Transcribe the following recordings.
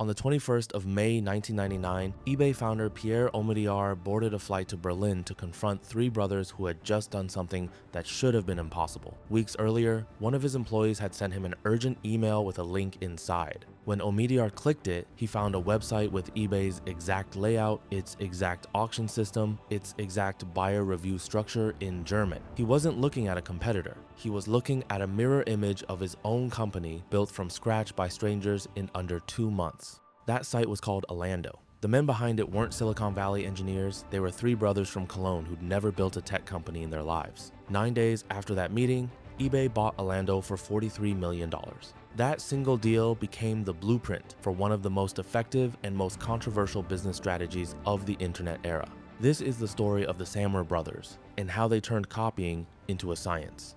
On the 21st of May 1999, eBay founder Pierre Omidyar boarded a flight to Berlin to confront three brothers who had just done something that should have been impossible. Weeks earlier, one of his employees had sent him an urgent email with a link inside. When Omidyar clicked it, he found a website with eBay's exact layout, its exact auction system, its exact buyer review structure in German. He wasn't looking at a competitor. He was looking at a mirror image of his own company built from scratch by strangers in under 2 months. That site was called Alando. The men behind it weren't Silicon Valley engineers, they were three brothers from Cologne who'd never built a tech company in their lives. 9 days after that meeting, eBay bought Alando for $43 million. That single deal became the blueprint for one of the most effective and most controversial business strategies of the internet era. This is the story of the Samwer brothers and how they turned copying into a science.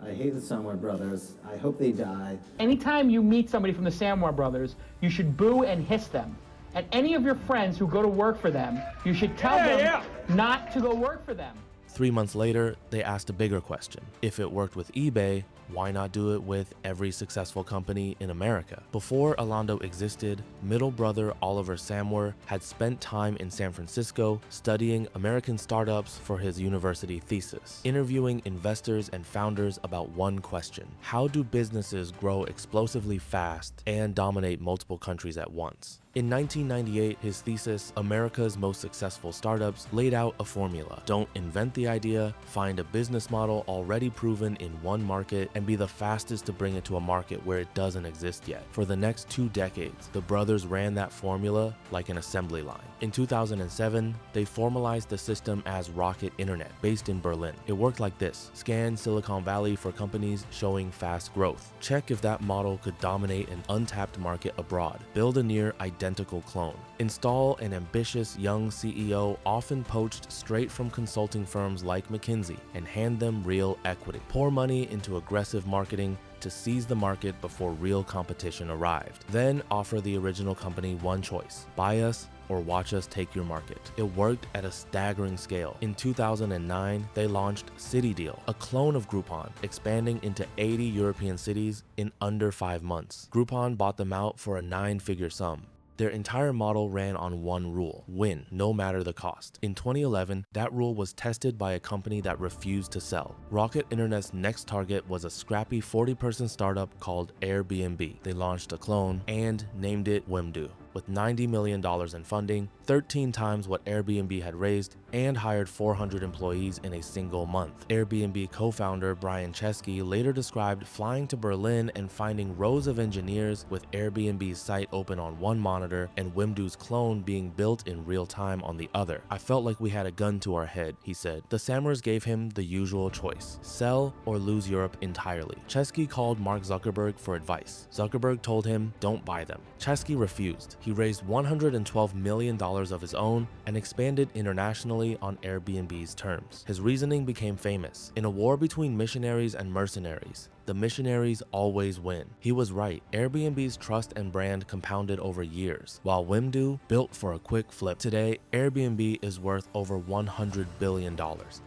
I hate the Samwer brothers. I hope they die. Anytime you meet somebody from the Samwer brothers, you should boo and hiss them. And any of your friends who go to work for them, you should tell them not to go work for them. 3 months later, they asked a bigger question. If it worked with eBay, why not do it with every successful company in America? Before Alando existed, middle brother Oliver Samwer had spent time in San Francisco studying American startups for his university thesis, interviewing investors and founders about one question: how do businesses grow explosively fast and dominate multiple countries at once? In 1998, his thesis, America's Most Successful Startups, laid out a formula. Don't invent the idea, find a business model already proven in one market, and be the fastest to bring it to a market where it doesn't exist yet. For the next 2 decades, the brothers ran that formula like an assembly line. In 2007, they formalized the system as Rocket Internet, based in Berlin. It worked like this: scan Silicon Valley for companies showing fast growth. Check if that model could dominate an untapped market abroad. Build a near identical clone. Install an ambitious young CEO, often poached straight from consulting firms like McKinsey, and hand them real equity. Pour money into aggressive marketing to seize the market before real competition arrived. Then offer the original company one choice: buy us or watch us take your market. It worked at a staggering scale. In 2009, they launched CityDeal, a clone of Groupon, expanding into 80 European cities in under 5 months. Groupon bought them out for a 9-figure sum. Their entire model ran on one rule: win, no matter the cost. In 2011, that rule was tested by a company that refused to sell. Rocket Internet's next target was a scrappy 40-person startup called Airbnb. They launched a clone and named it Wimdu. With $90 million in funding, 13 times what Airbnb had raised, and hired 400 employees in a single month. Airbnb co-founder Brian Chesky later described flying to Berlin and finding rows of engineers with Airbnb's site open on one monitor and Wimdu's clone being built in real time on the other. I felt like we had a gun to our head, he said. The Samwers gave him the usual choice: sell or lose Europe entirely. Chesky called Mark Zuckerberg for advice. Zuckerberg told him, don't buy them. Chesky refused. He raised $112 million of his own and expanded internationally on Airbnb's terms. His reasoning became famous. In a war between missionaries and mercenaries, the missionaries always win. He was right. Airbnb's trust and brand compounded over years, while Wimdu built for a quick flip. Today, Airbnb is worth over $100 billion.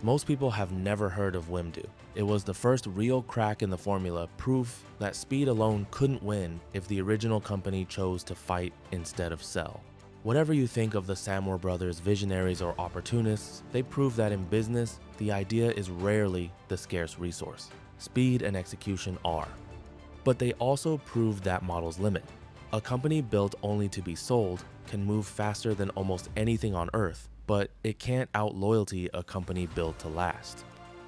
Most people have never heard of Wimdu. It was the first real crack in the formula, proof that speed alone couldn't win if the original company chose to fight instead of sell. Whatever you think of the Samwer brothers, visionaries or opportunists, they prove that in business, the idea is rarely the scarce resource. Speed and execution are. But they also prove that model's limit. A company built only to be sold can move faster than almost anything on earth, but it can't out-loyalty a company built to last.